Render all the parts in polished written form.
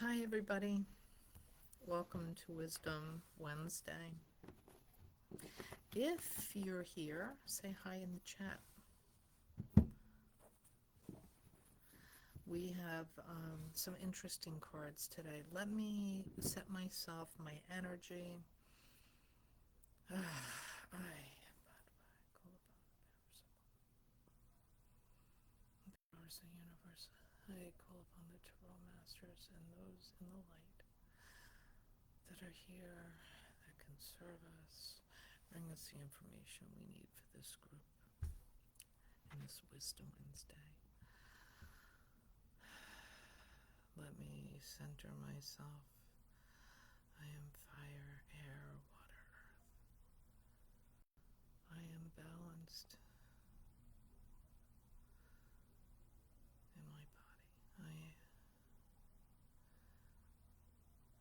Hi, everybody. Welcome to Wisdom Wednesday. If you're here, say hi in the chat. We have some interesting cards today. Let me set myself, my energy. Powers of the universe. I call upon the Tarot Masters and those in the light that are here that can serve us, bring us the information we need for this group in this Wisdom Wednesday. Let me center myself. I am fire, air, water, earth. I am balanced in my body.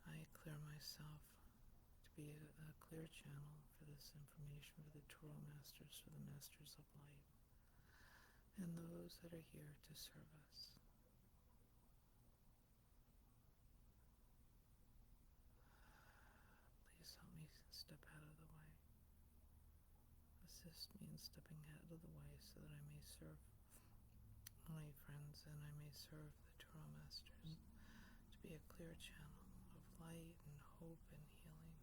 I clear myself to be a clear channel for this information, for the Tarot Masters, for the Masters of Light, and those that are here to serve us. Please help me step out of the way. Assist me in stepping out of the way so that I may serve my friends and I may serve the Tarot Masters to be a clear channel of light and hope and healing.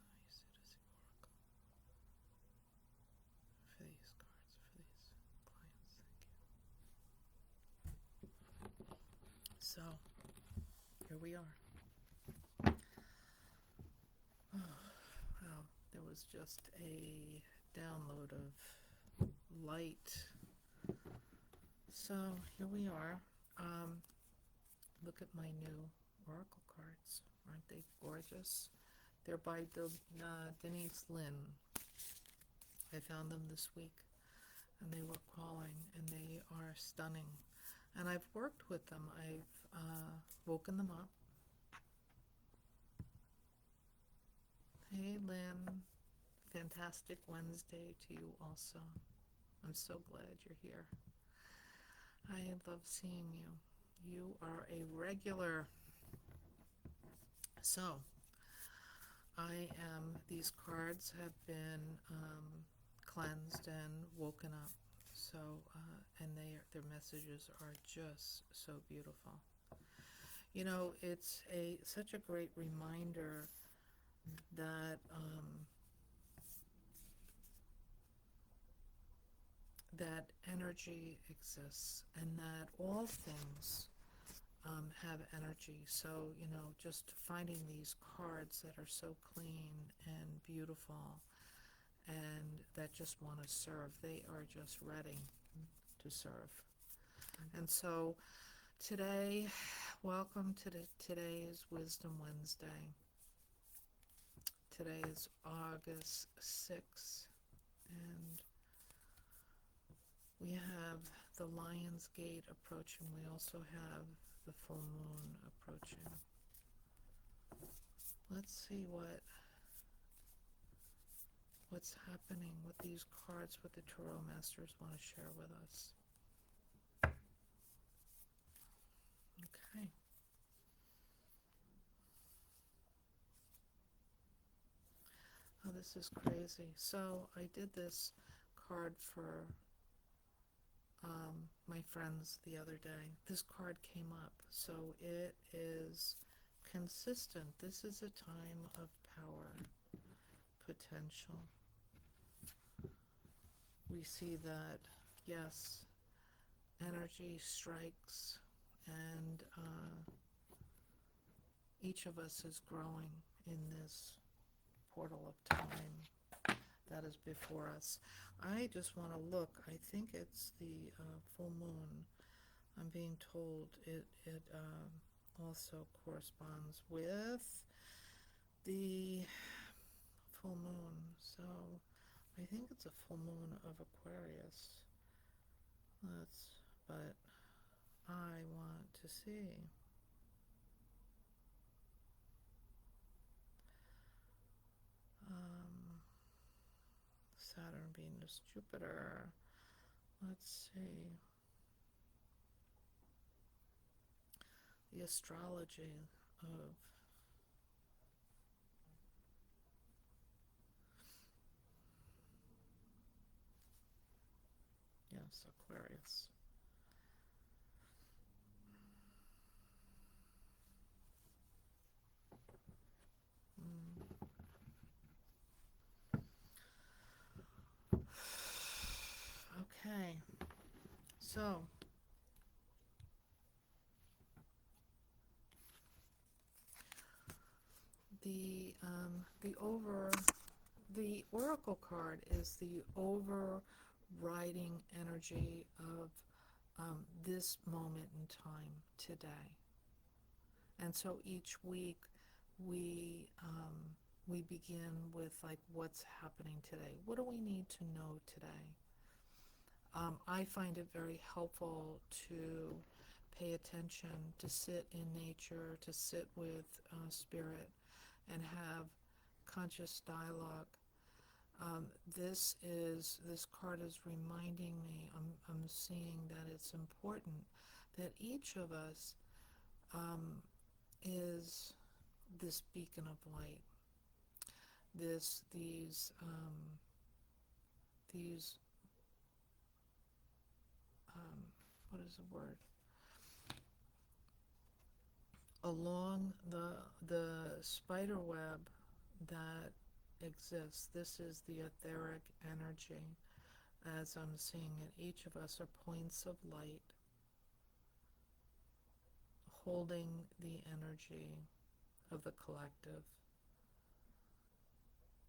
I sit as the oracle for these cards, for these clients. Thank you. So, here we are. Well, there was just a download of light. So, here we are. Look at my new oracle cards. Aren't they gorgeous? They're by Denise Lynn. I found them this week, and they were calling, and they are stunning. And I've worked with them. I've woken them up. Hey, Lynn. Fantastic Wednesday to you also. I'm so glad you're here. I love seeing you. You are a regular. So, these cards have been cleansed and woken up. So, and their messages are just so beautiful. You know, it's such a great reminder that that energy exists and that all things have energy. So, you know, just finding these cards that are so clean and beautiful and that just want to serve, they are just ready to serve. And so today, welcome to today's Wisdom Wednesday. Today is August 6th, and we have the Lion's Gate approaching. We also have the full moon approaching. Let's see what's happening with these cards, what the Tarot Masters want to share with us. Okay. Oh, this is crazy. So I did this card for my friends the other day. This card came up. So it is consistent. This is a time of power, potential. We see that, yes, energy strikes, and each of us is growing in this portal of time that is before us. I just want to look. I think it's the full moon. I'm being told it also corresponds with the full moon. So I think it's a full moon of Aquarius. But I want to see. Um, Saturn, Venus, Jupiter. Let's see. The astrology of, yes, Aquarius. Mm. Okay, so the oracle card is the overriding energy of this moment in time today. And so each week we begin with like what's happening today. What do we need to know today? I find it very helpful to pay attention, to sit in nature, to sit with spirit, and have conscious dialogue. This card is reminding me. I'm seeing that it's important that each of us is this beacon of light. These what is the word? Along the spider web that exists. This is the etheric energy, as I'm seeing it. Each of us are points of light holding the energy of the collective.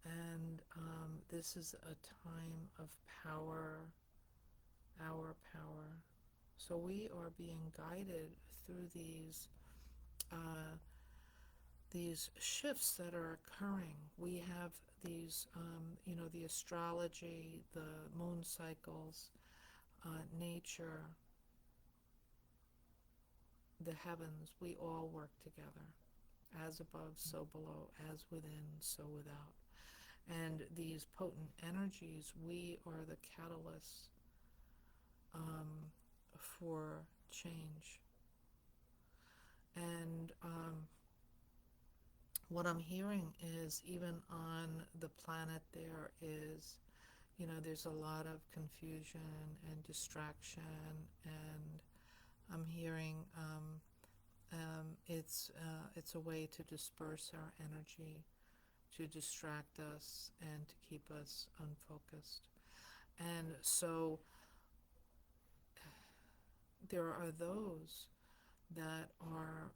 And this is a time of power, our power. So we are being guided through these shifts that are occurring. We have these, the astrology, the moon cycles, nature, the heavens. We all work together. As above, so below. As within, so without. And these potent energies, we are the catalysts for change. And what I'm hearing is even on the planet there's a lot of confusion and distraction, and I'm hearing it's a way to disperse our energy, to distract us, and to keep us unfocused. And so there are those that are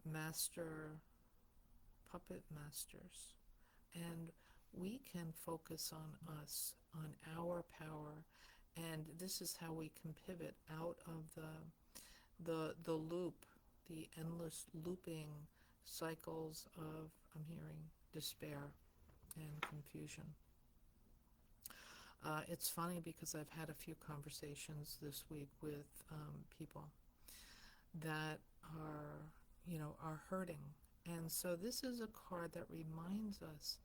puppet masters, and we can focus on us, on our power, and this is how we can pivot out of the loop, the endless looping cycles of, I'm hearing, despair and confusion. It's funny because I've had a few conversations this week with people that are hurting. And so this is a card that reminds us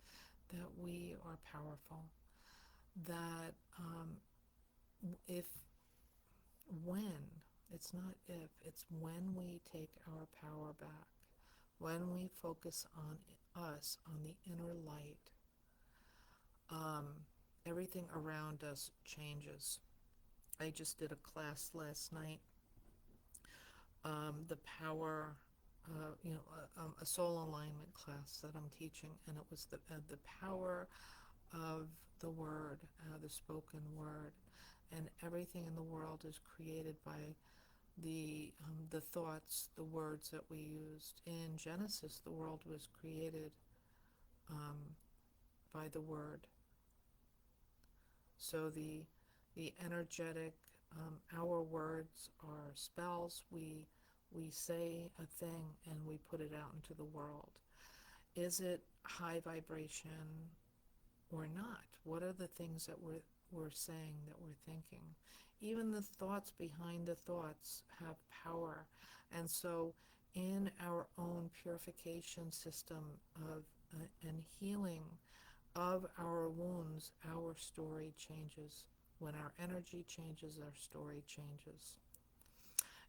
that we are powerful, that when, it's not if, it's when we take our power back, when we focus on us, on the inner light, everything around us changes. I just did a class last night, the power, a soul alignment class that I'm teaching, and it was the power of the word, the spoken word, and everything in the world is created by the thoughts, the words that we used. In Genesis, the world was created by the word. So the energetic, our words are spells. We say a thing and we put it out into the world. Is it high vibration or not? What are the things that we're saying, that we're thinking? Even the thoughts behind the thoughts have power. And so in our own purification system of and healing of our wounds, our story changes. When our energy changes, our story changes.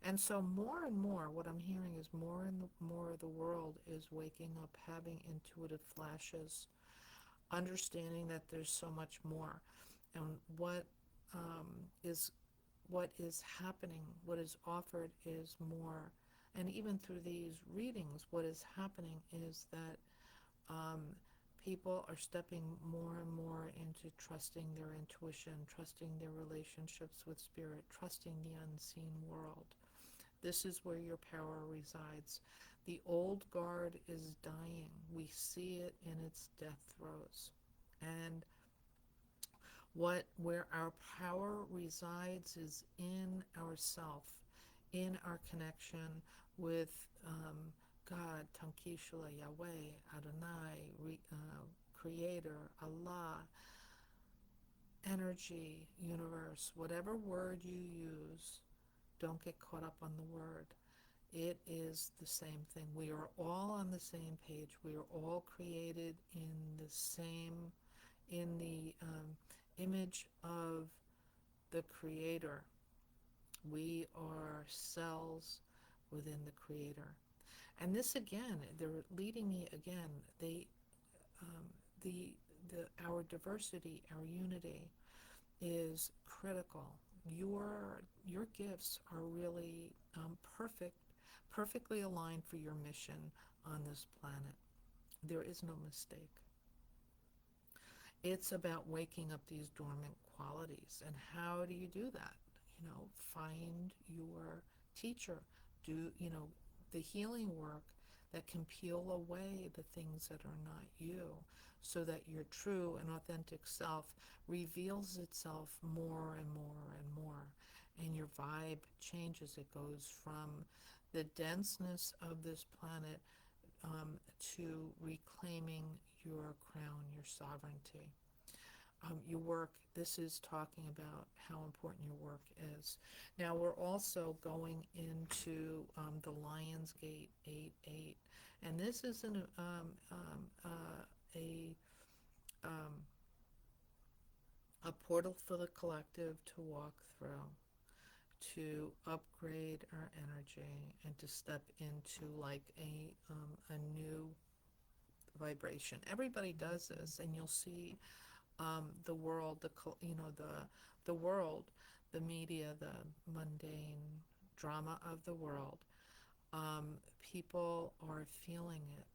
And so more and more, what I'm hearing is more of the world is waking up, having intuitive flashes, understanding that there's so much more. And um, is what is happening, what is offered is more. And even through these readings, what is happening is that um, people are stepping more and more into trusting their intuition, trusting their relationships with spirit, trusting the unseen world. This is where your power resides. The old guard is dying. We see it in its death throes. And where our power resides is in ourself, in our connection with God, Tankishula, Yahweh, Adonai, Creator, Allah, energy, universe, whatever word you use, don't get caught up on the word. It is the same thing. We are all on the same page. We are all created in the image of the Creator. We are cells within the Creator. And this again, they're leading me again. Um, the, our diversity, our unity, is critical. Your gifts are really perfectly aligned for your mission on this planet. There is no mistake. It's about waking up these dormant qualities. And how do you do that? Find your teacher. Do, the healing work that can peel away the things that are not you, so that your true and authentic self reveals itself more and more and more. And your vibe changes. It goes from the denseness of this planet to reclaiming your crown, your sovereignty. Your work, this is talking about how important your work is. Now, we're also going into the Lion's Gate 8-8. And this is um, a portal for the collective to walk through, to upgrade our energy and to step into like a new vibration. Everybody does this, and you'll see the world, the world, the media, the mundane drama of the world. People are feeling it.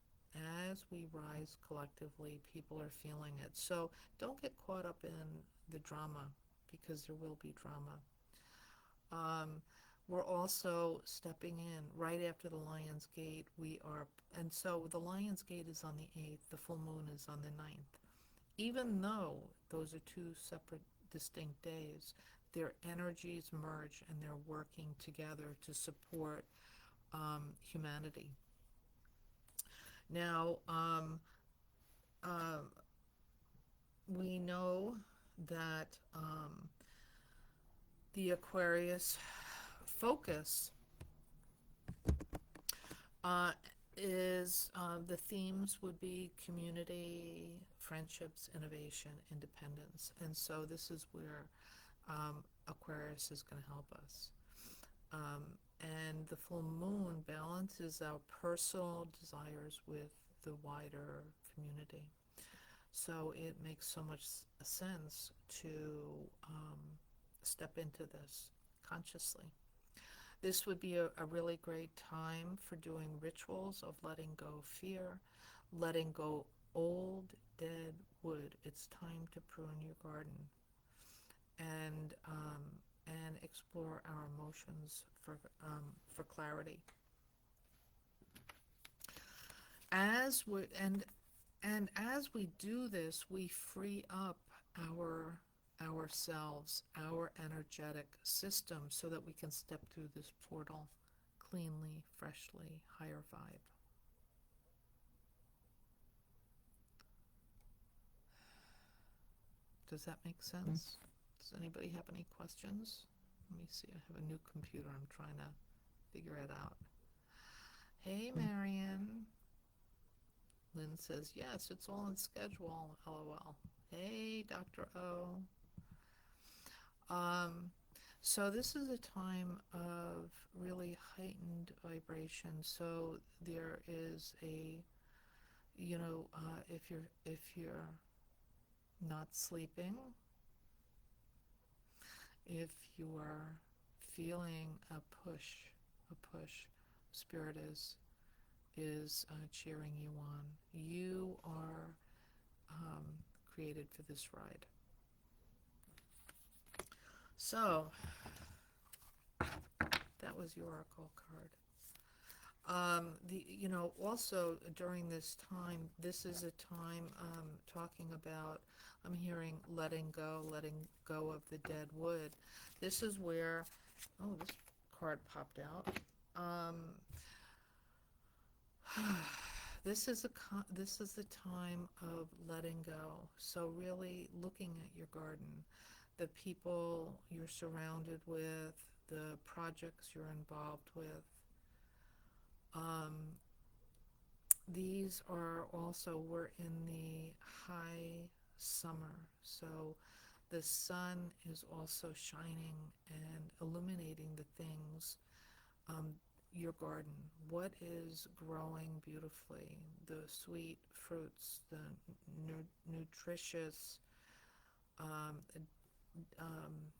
As we rise collectively, people are feeling it. So don't get caught up in the drama, because there will be drama. We're also stepping in right after the Lion's Gate. And so the Lion's Gate is on the 8th, the full moon is on the 9th. Even though those are two separate, distinct days, their energies merge and they're working together to support humanity. Now, we know that the Aquarius focus is the themes would be community, friendships, innovation, independence. And so this is where Aquarius is going to help us. And the full moon balances our personal desires with the wider community. So it makes so much sense to step into this consciously. This would be a really great time for doing rituals of letting go fear, letting go old, dead wood. It's time to prune your garden and explore our emotions for clarity. As we do this, we free up ourselves, our energetic system, so that we can step through this portal cleanly, freshly, higher vibe. Does that make sense? Does anybody have any questions? Let me see. I have a new computer. I'm trying to figure it out. Hey, Marion. Lynn says, yes, it's all on schedule, LOL. Hey, Dr. O. Um, so this is a time of really heightened vibration. So there is a, if you're not sleeping, if you are feeling a push, spirit is cheering you on. You are um, created for this ride. So that was your oracle card. Also during this time, this is a time talking about, I'm hearing letting go of the dead wood. This is where, oh, this card popped out. Um, this is the time of letting go. So really looking at your garden, the people you're surrounded with, the projects you're involved with. Um, These are also, we're in the high summer, so the sun is also shining and illuminating the things, um, your garden. What is growing beautifully? The sweet fruits, the nutritious, um, um,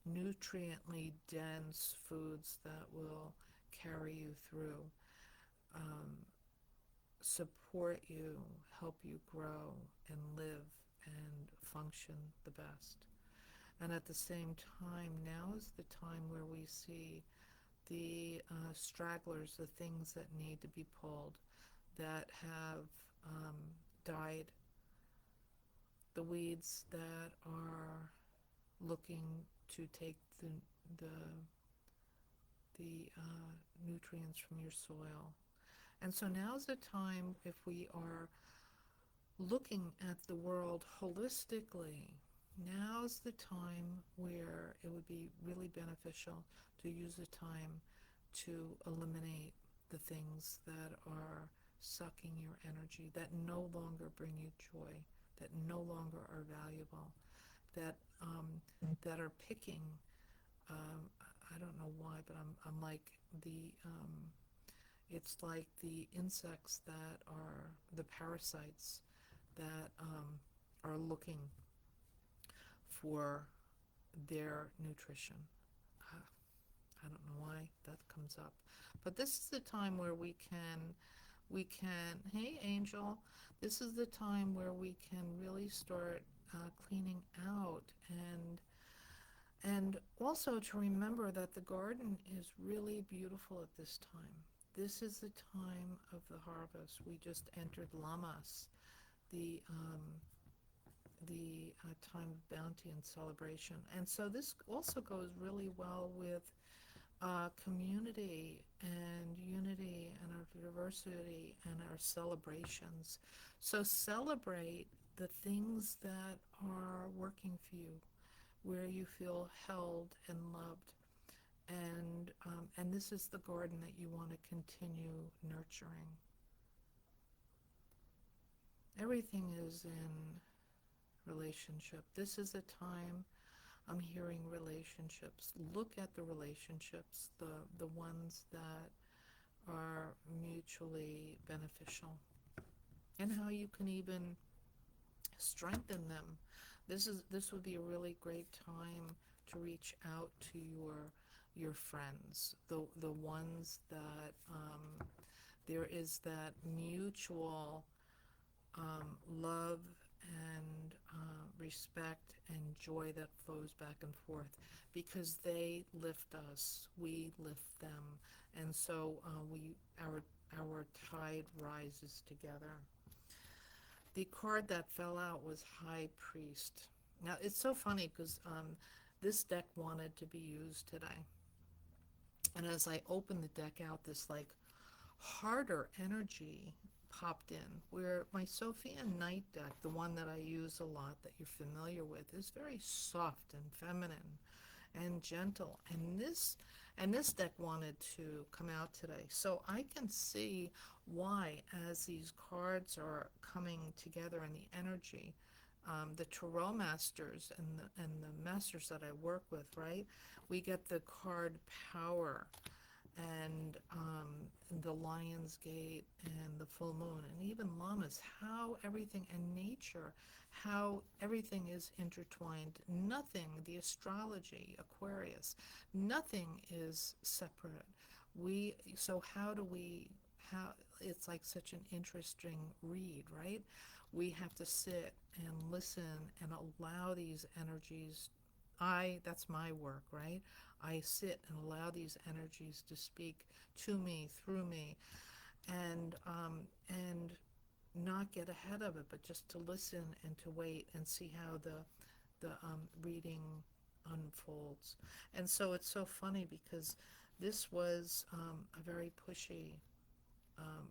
nutriently dense foods that will carry you through. Um, Support you, help you grow and live and function the best. And at the same time, now is the time where we see the stragglers, the things that need to be pulled, that have died, the weeds that are looking to take the, the nutrients from your soil. And so now's the time, if we are looking at the world holistically, now's the time where it would be really beneficial to use the time to eliminate the things that are sucking your energy, that no longer bring you joy, that no longer are valuable, that that are picking. I don't know why, but I'm like the it's like the insects that are the parasites that are looking for their nutrition. Uh, I don't know why that comes up, but this is the time where we can. Hey, Angel, this is the time where we can really start cleaning out, and also to remember that the garden is really beautiful at this time. This is the time of the harvest. We just entered Lamas, the time of bounty and celebration. And so this also goes really well with community and unity and our diversity and our celebrations. So celebrate the things that are working for you, where you feel held and loved. And this is the garden that you want to continue nurturing. Everything is in relationship. This is a time, I'm hearing relationships. Look at the relationships, the ones that are mutually beneficial, and how you can even strengthen them. This would be a really great time to reach out to your friends, the ones that there is that mutual love and respect and joy that flows back and forth, because they lift us, we lift them, and so our tide rises together. The card that fell out was High Priest. Now it's so funny because this deck wanted to be used today, and as I opened the deck out, this like harder energy popped in, where my Sophia Night deck, the one that I use a lot that you're familiar with, is very soft and feminine. and gentle. And this deck wanted to come out today. So I can see why, as these cards are coming together in the energy, the tarot masters and the masters that I work with, right? We get the card power and the Lion's Gate and the full moon and even llamas, how everything and nature, how everything is intertwined. Nothing, the astrology, Aquarius, nothing is separate. So how, it's like such an interesting read, right? We have to sit and listen and allow these energies. That's my work, right? I sit and allow these energies to speak to me, through me, and not get ahead of it, but just to listen and to wait and see how the reading unfolds. And so it's so funny because this was a very pushy,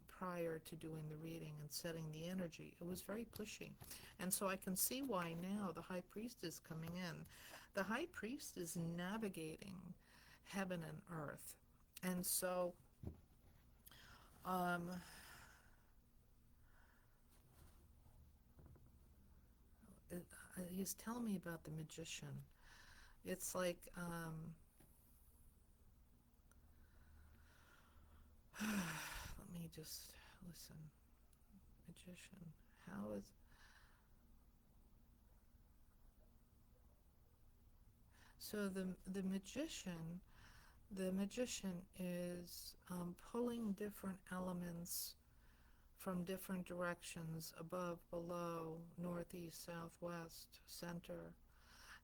prior to doing the reading and setting the energy. It was very pushy. And so I can see why now the High Priest is coming in. The High Priest is navigating heaven and earth. And so um, he's telling me about the magician. It's like, let me just listen. Magician. How is. So the magician is pulling different elements from different directions, above, below, northeast, southwest, center,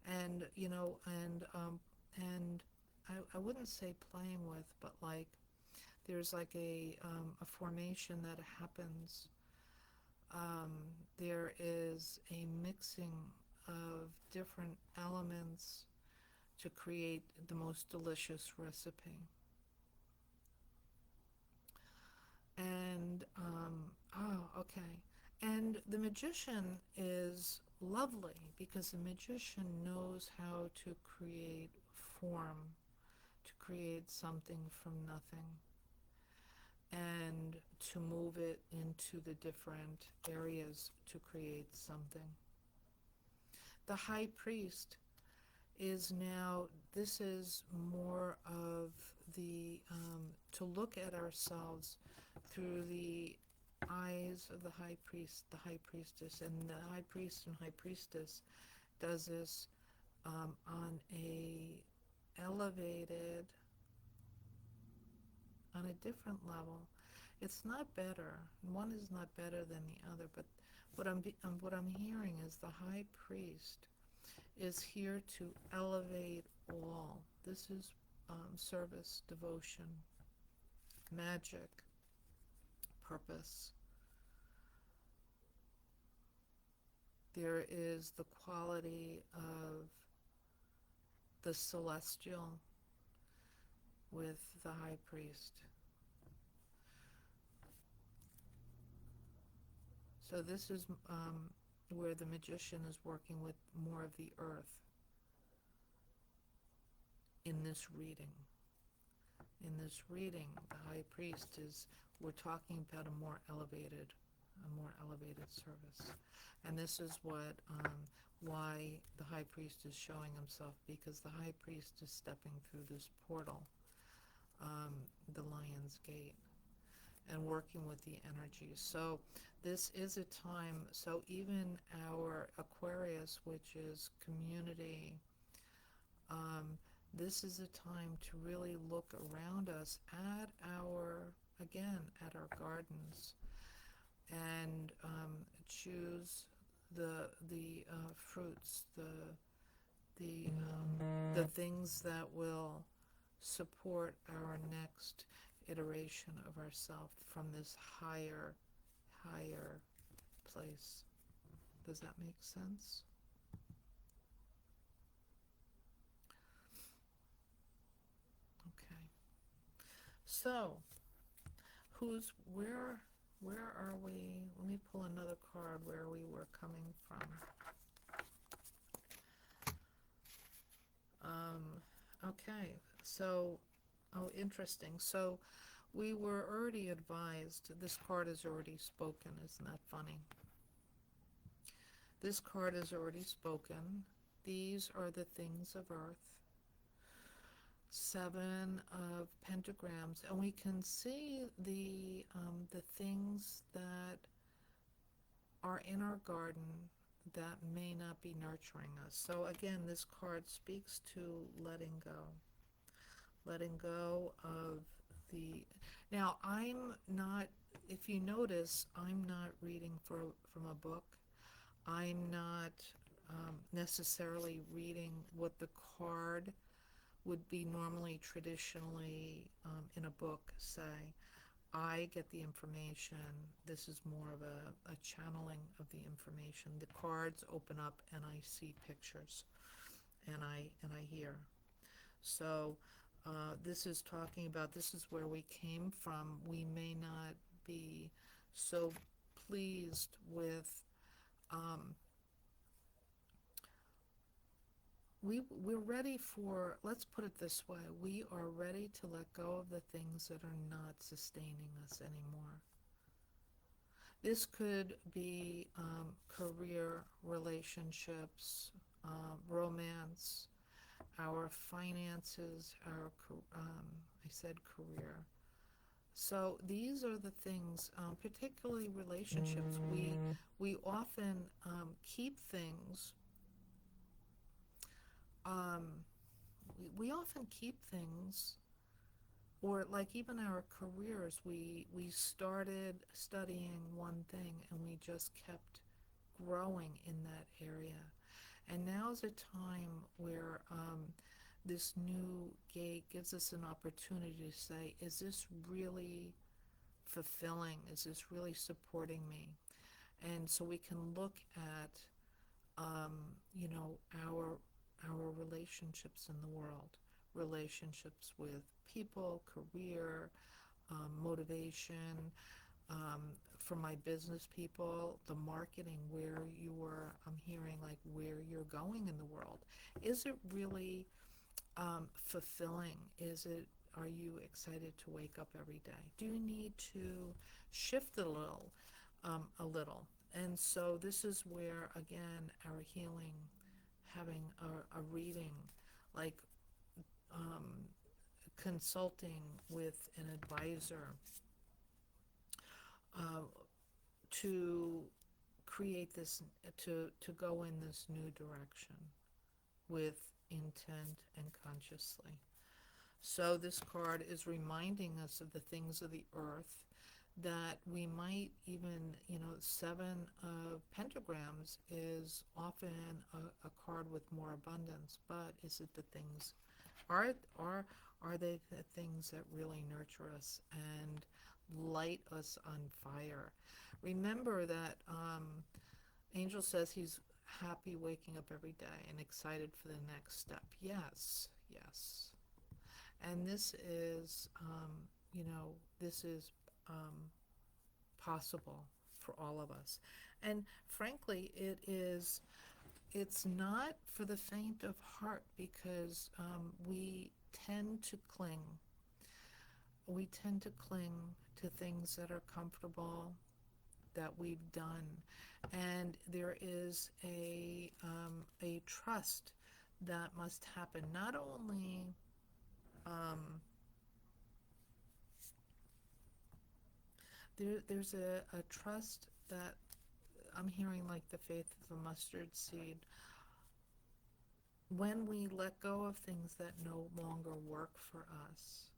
and I wouldn't say playing with, but like there's like a formation that happens. Um, there is a mixing of different elements to create the most delicious recipe. And, oh, okay. And the magician is lovely because the magician knows how to create form, to create something from nothing, and to move it into the different areas to create something. The high priest is now, this is more of the, to look at ourselves through the eyes of the high priest, the high priestess, and the high priest and high priestess does this on a elevated, on a different level. It's not better. One is not better than the other, but what I'm hearing is the high priest is here to elevate all. This is service, devotion, magic, purpose. There is the quality of the celestial with the high priest. So this is where the magician is working with more of the earth in this reading. In this reading, the high priest is, we're talking about a more elevated service. And this is why the high priest is showing himself, because the high priest is stepping through this portal, the Lion's Gate, and working with the energy. So this is a time, so even our Aquarius, which is community, this is a time to really look around us at at our gardens, and choose the fruits, the things that will support our next iteration of ourself from this higher place. Does that make sense? Okay. So, where are we? Let me pull another card where we were coming from. Okay, so, oh, interesting. So we were already advised, this card is already spoken, isn't that funny? This card is already spoken. These are the things of earth. Seven of pentagrams, and we can see the things that are in our garden that may not be nurturing us. So again, this card speaks to letting go of the. Now, I'm not. If you notice, I'm not reading from a book. I'm not necessarily reading what the card would be normally traditionally in a book say. I get the information. This is more of a channeling of the information. The cards open up and I see pictures and I hear. So this is talking about, this is where we came from. We may not be so pleased with um, we're ready for, let's put it this way, we are ready to let go of the things that are not sustaining us anymore. This could be career, relationships, romance, our finances, I said career. So these are the things, particularly relationships. We often keep things. Um, we often keep things, or like even our careers. We started studying one thing and we just kept growing in that area. And now's a time where this new gate gives us an opportunity to say, is this really fulfilling? Is this really supporting me? And so we can look at, um, you know, our relationships in the world, relationships with people, career, motivation, um, for my business people, the marketing, where I'm hearing like where you're going in the world. Is it really fulfilling? Are you excited to wake up every day? Do you need to shift a little? And so this is where, again, our healing, having a reading, like um, consulting with an advisor, uh, to create this, to go in this new direction with intent and consciously. So this card is reminding us of the things of the earth that we might even, seven of pentagrams is often a card with more abundance, but is it the things, are, are, are they the things that really nurture us and light us on fire? Remember that Angel says he's happy waking up every day and excited for the next step. Yes, yes. And this is, this is possible for all of us. And frankly, it's not for the faint of heart, because we tend to cling. We tend to cling to things that are comfortable, that we've done. And there is a trust that must happen. Not only there's a trust that I'm hearing, like the faith of a mustard seed. When we let go of things that no longer work for us,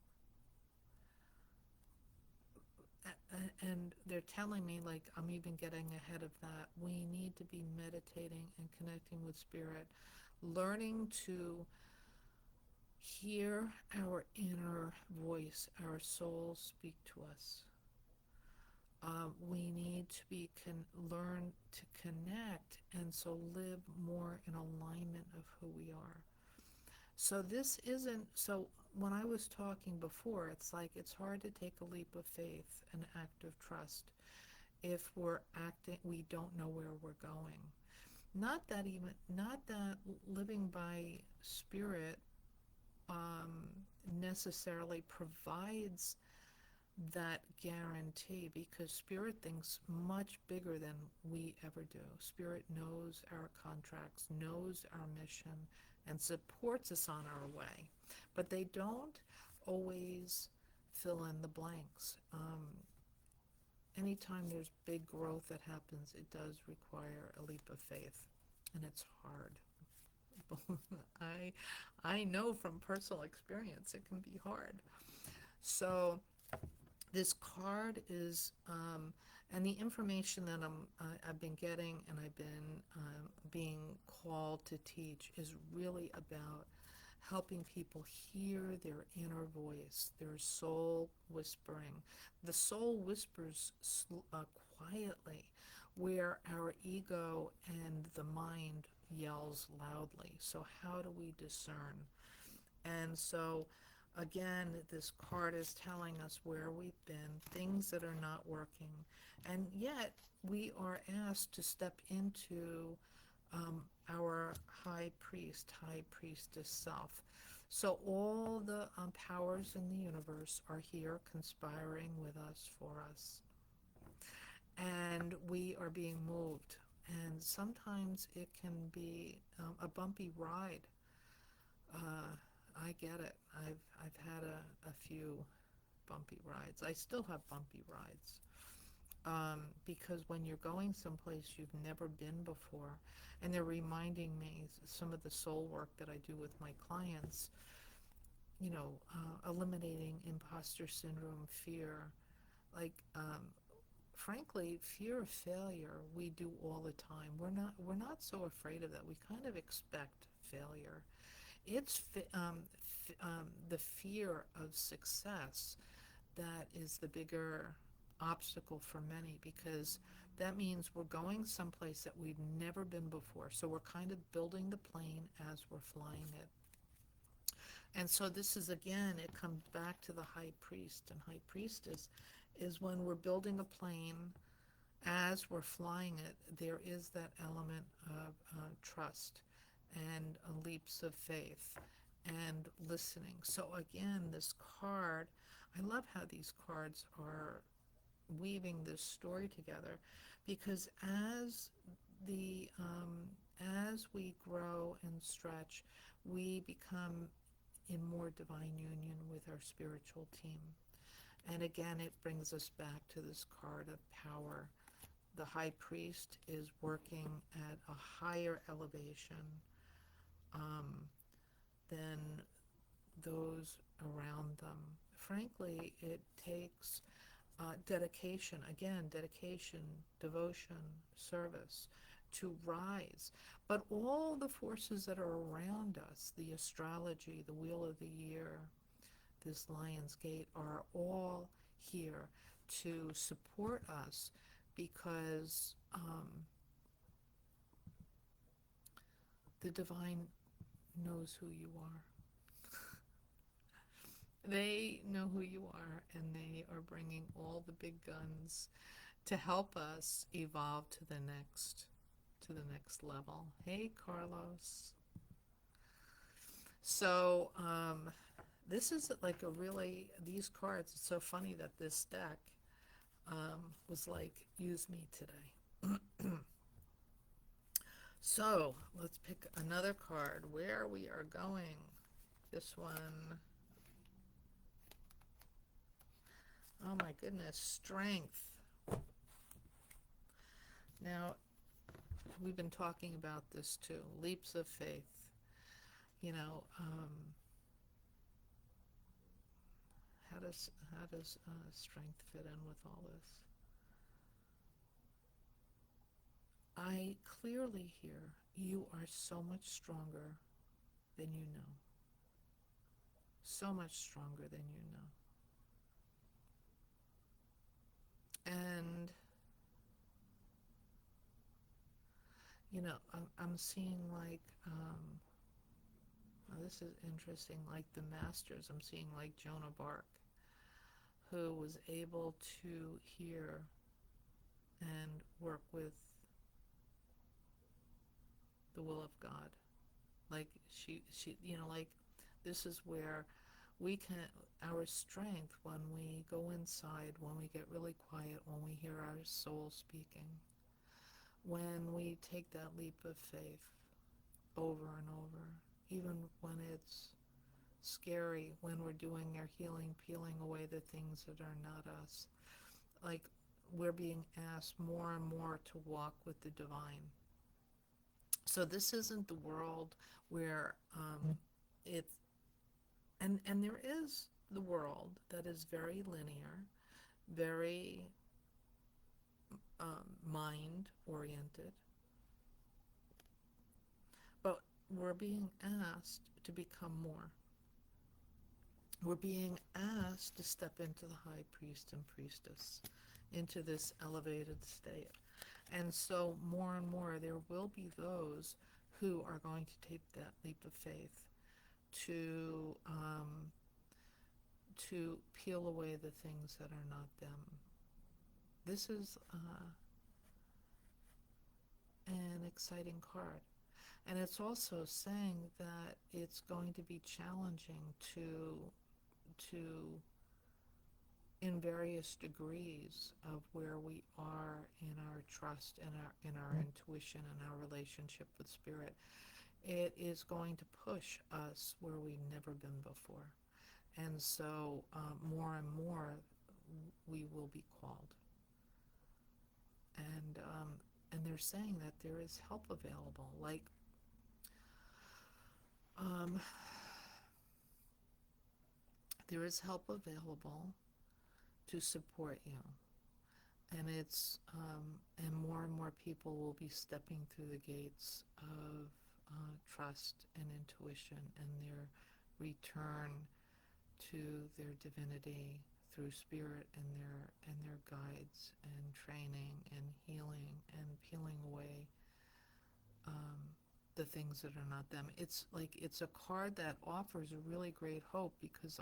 and they're telling me, like, I'm even getting ahead of that, we need to be meditating and connecting with spirit, learning to hear our inner voice, our soul speak to us. We need to learn to connect, and so live more in alignment of who we are. So this isn't, so when I was talking before, it's like it's hard to take a leap of faith, an act of trust, if we don't know where we're going. Not that living by spirit necessarily provides that guarantee, because Spirit thinks much bigger than we ever do. Spirit knows our contracts, knows our mission, and supports us on our way. But they don't always fill in the blanks. Anytime there's big growth that happens, it does require a leap of faith, and it's hard. I I know from personal experience it can be hard. So this card is, and the information that I've been getting and I've been being called to teach is really about helping people hear their inner voice, their soul whispering. The soul whispers quietly, where our ego and the mind yells loudly. So how do we discern? And so, again, this card is telling us where we've been, things that are not working, and yet we are asked to step into our high priest, high priestess self. So all the powers in the universe are here conspiring with us, for us. And we are being moved. And sometimes it can be a bumpy ride. I get it. I've had a few bumpy rides. I still have bumpy rides. Because when you're going someplace you've never been before, and they're reminding me some of the soul work that I do with my clients, eliminating imposter syndrome, fear, like, frankly, fear of failure we do all the time. We're not so afraid of that. We kind of expect failure. It's the fear of success that is the bigger obstacle for many, because that means we're going someplace that we've never been before. So we're kind of building the plane as we're flying it. And so this is, again, it comes back to the high priest and high priestess, is when we're building a plane, as we're flying it, there is that element of trust and leaps of faith and listening. So again, this card, I love how these cards are weaving this story together, because the as we grow and stretch, we become in more divine union with our spiritual team. And again, it brings us back to this card of power. The high priest is working at a higher elevation than those around them. Frankly, it takes dedication, again, dedication, devotion, service, to rise. But all the forces that are around us, the astrology, the wheel of the year, this Lion's Gate, are all here to support us, because the divine knows who you are. They know who you are, and they are bringing all the big guns to help us evolve to the next level. Hey, Carlos. So this is like a really, these cards, it's so funny that this deck was like, use me today. So let's pick another card where we are going. This one, oh my goodness, strength. Now, we've been talking about this too, leaps of faith. How does strength fit in with all this? I clearly hear you are so much stronger than you know. So much stronger than you know. And I'm seeing like, this is interesting, like the masters. I'm seeing like Joan of Arc, who was able to hear and work with the will of God. Like she like This is where we can, our strength, when we go inside, when we get really quiet, when we hear our soul speaking, when we take that leap of faith over and over, even when it's scary, when we're doing our healing, peeling away the things that are not us. Like, we're being asked more and more to walk with the divine. So this isn't the world where it's, and there is the world that is very linear, very mind oriented, but we're being asked to become more. We're being asked to step into the high priest and priestess, into this elevated state. And so more and more there will be those who are going to take that leap of faith to peel away the things that are not them. This is an exciting card. And it's also saying that it's going to be challenging to in various degrees of where we are in our trust and our intuition and our relationship with spirit. It is going to push us where we've never been before. And so more and more we will be called. And they're saying that there is help available. Like, there is help available to support you. And it's and more people will be stepping through the gates of trust and intuition and their return to their divinity through spirit and their guides and training and healing and peeling away the things that are not them. It's like, it's a card that offers a really great hope, because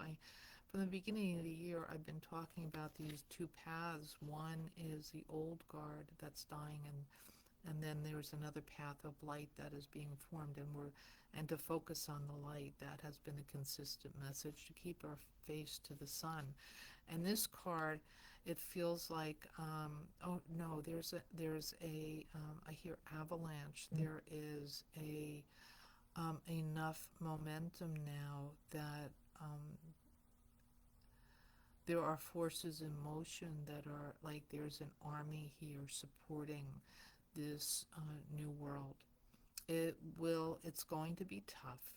from the beginning of the year, I've been talking about these two paths. One is the old guard that's dying, and then there's another path of light that is being formed, and to focus on the light. That has been a consistent message, to keep our face to the sun. And this card, it feels like, oh no, there's a I hear avalanche. There is enough momentum now that there are forces in motion that are like, there's an army here supporting this new world. It's going to be tough.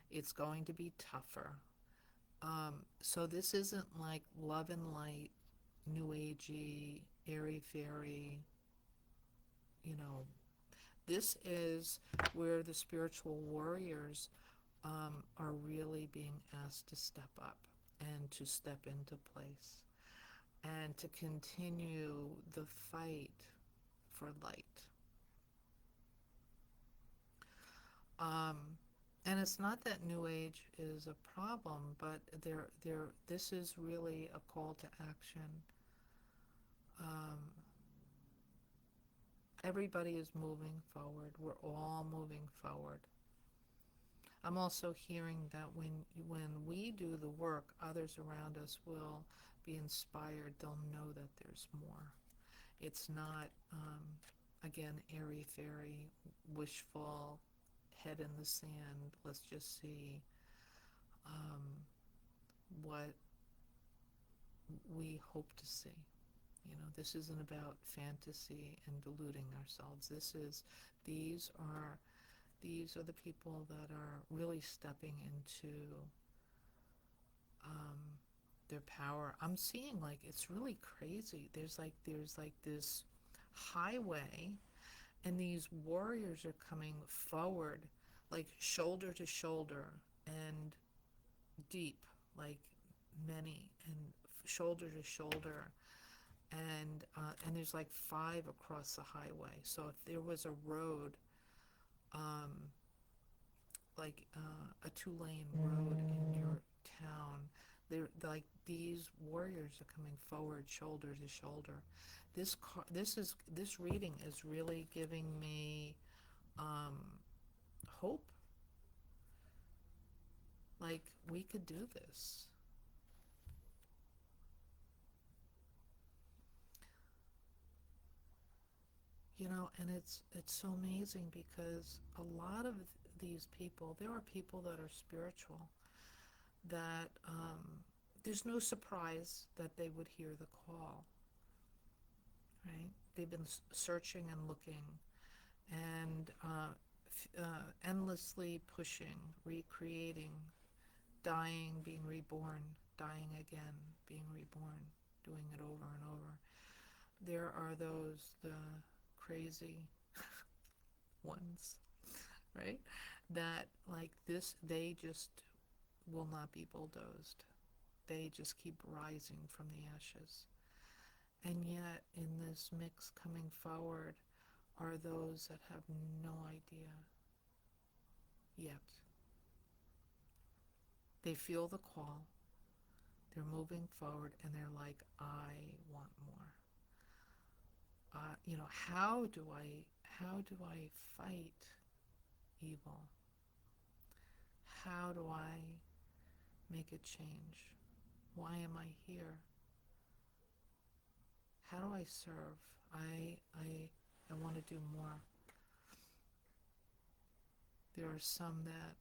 It's going to be tougher. So this isn't like love and light, new agey, airy fairy, this is where the spiritual warriors are really being asked to step up and to step into place and to continue the fight for light. And it's not that New Age is a problem, but this is really a call to action. Everybody is moving forward. We're all moving forward. I'm also hearing that when we do the work, others around us will be inspired. They'll know that there's more. It's not, again, airy-fairy, wishful, head in the sand. Let's just see what we hope to see. This isn't about fantasy and deluding ourselves. These are the people that are really stepping into their power. I'm seeing, like, it's really crazy. There's like this highway, and these warriors are coming forward, like shoulder to shoulder and deep, like many, and shoulder to shoulder. And there's like 5 across the highway. So if there was a road, like a 2-lane road in your town, they're like, these warriors are coming forward, shoulder to shoulder. This reading is really giving me hope. Like, we could do this. And it's so amazing because a lot of these people, there are people that are spiritual, that there's no surprise that they would hear the call, right? They've been searching and looking, and endlessly pushing, recreating, dying, being reborn, dying again, being reborn, doing it over and over. There are those, the crazy ones, right? That, like this, they just will not be bulldozed. They just keep rising from the ashes. And yet, in this mix coming forward, are those that have no idea yet. They feel the call, they're moving forward, and they're like, I want more. How do I fight evil? How do I make it change? Why am I here? How do I serve? I want to do more. There are some that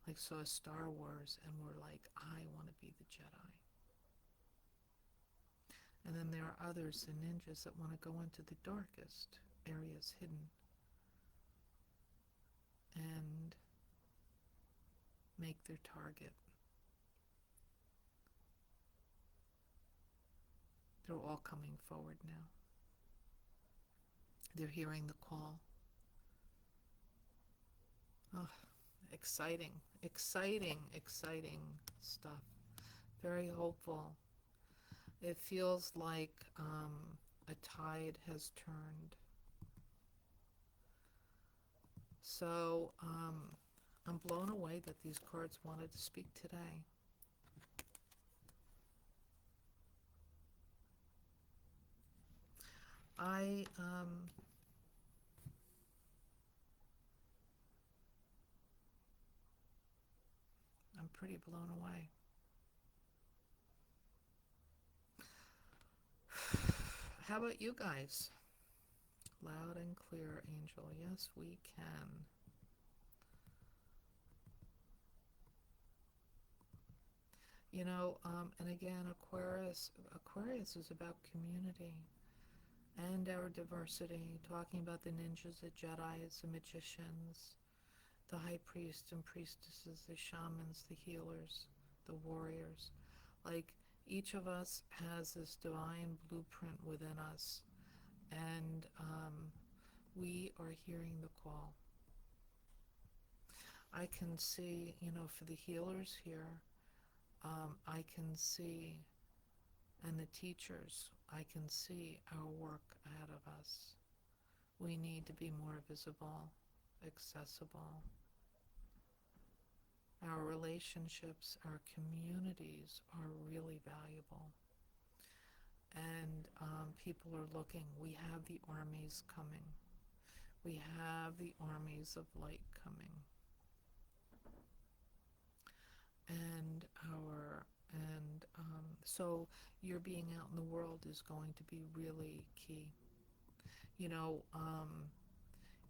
like saw Star Wars and were like, I want to be the Jedi. And then there are others, the ninjas, that want to go into the darkest areas hidden and make their target. They're all coming forward now. They're hearing the call. Oh, exciting, exciting, exciting stuff. Very hopeful. It feels like a tide has turned. So I'm blown away that these cards wanted to speak today. I'm pretty blown away. How about you guys? Loud and clear, Angel. Yes, we can. And again, Aquarius is about community and our diversity, talking about the ninjas, the Jedis, the magicians, the high priests and priestesses, the shamans, the healers, the warriors. Like, each of us has this divine blueprint within us, and we are hearing the call. I can see, for the healers here, I can see, and the teachers, I can see our work ahead of us. We need to be more visible, accessible. Our relationships, our communities are really valuable. And people are looking. We have the armies coming. We have the armies of light coming. And so your being out in the world is going to be really key.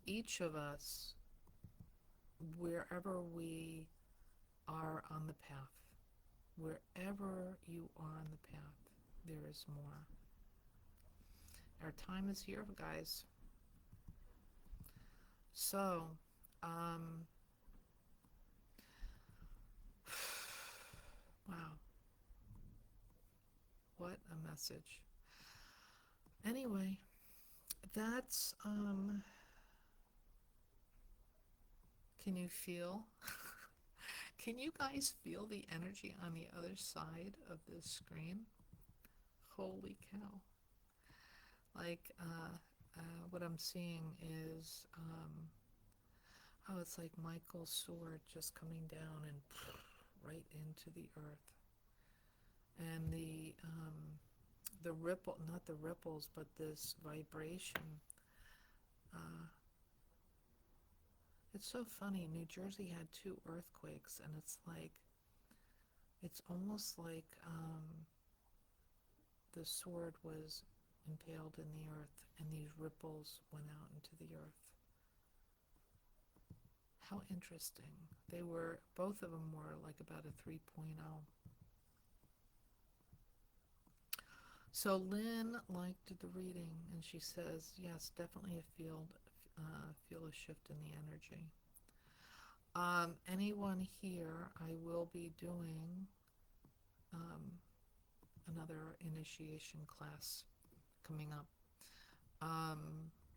Each of us, wherever we are on the path, wherever you are on the path, there is more. Our time is here, guys. So, wow. What a message. Anyway, that's, can you feel? Can you guys feel the energy on the other side of this screen? Holy cow. Like, what I'm seeing is, it's like Michael's sword just coming down and right into the earth. And the ripple, not the ripples, but this vibration It's so funny. New Jersey had 2 earthquakes, and it's almost like the sword was impaled in the earth, and these ripples went out into the earth. How interesting. Both of them were like about a 3.0. So Lynn liked the reading, and she says, yes, definitely feel a shift in the energy. Anyone here, I will be doing another initiation class coming up,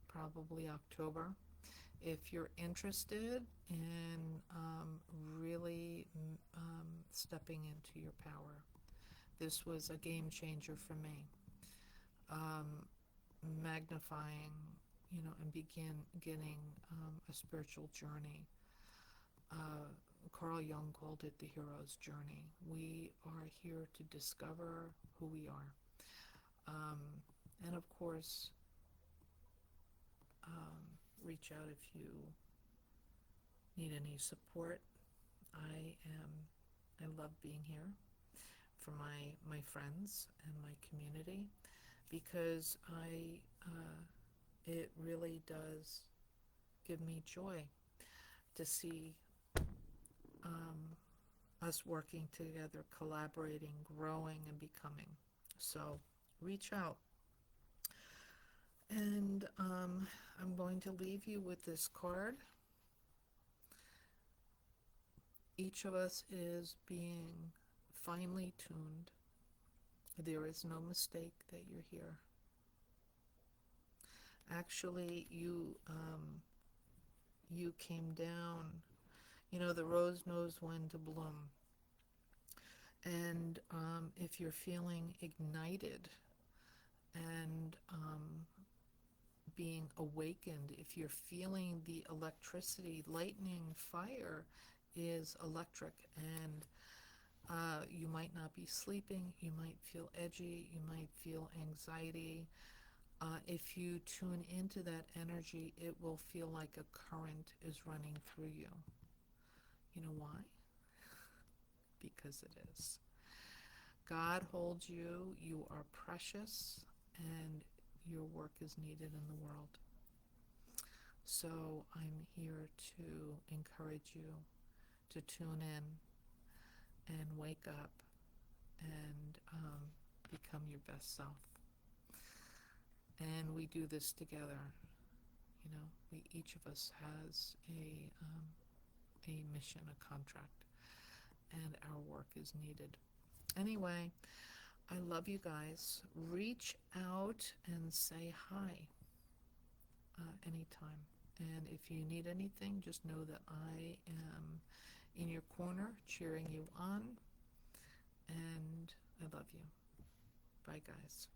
probably October. If you're interested in really stepping into your power, this was a game changer for me. Magnifying, and getting a spiritual journey. Carl Jung called it the hero's journey. We are here to discover who we are. And of course, reach out if you need any support. I love being here for my friends and my community, because it really does give me joy to see us working together, collaborating, growing, and becoming. So reach out. And I'm going to leave you with this card. Each of us is being finely tuned. There is no mistake that you're here. Actually, you came down. The rose knows when to bloom. And if you're feeling ignited and being awakened, if you're feeling the electricity, lightning, fire is electric, and you might not be sleeping, you might feel edgy, you might feel anxiety. If you tune into that energy, it will feel like a current is running through you. You know why? Because it is. God holds you. You are precious, and your work is needed in the world. So I'm here to encourage you to tune in and wake up and become your best self. And we do this together. Each of us has a mission, a contract, and our work is needed. Anyway, I love you guys. Reach out and say hi anytime. And if you need anything, just know that I am in your corner cheering you on. And I love you. Bye, guys.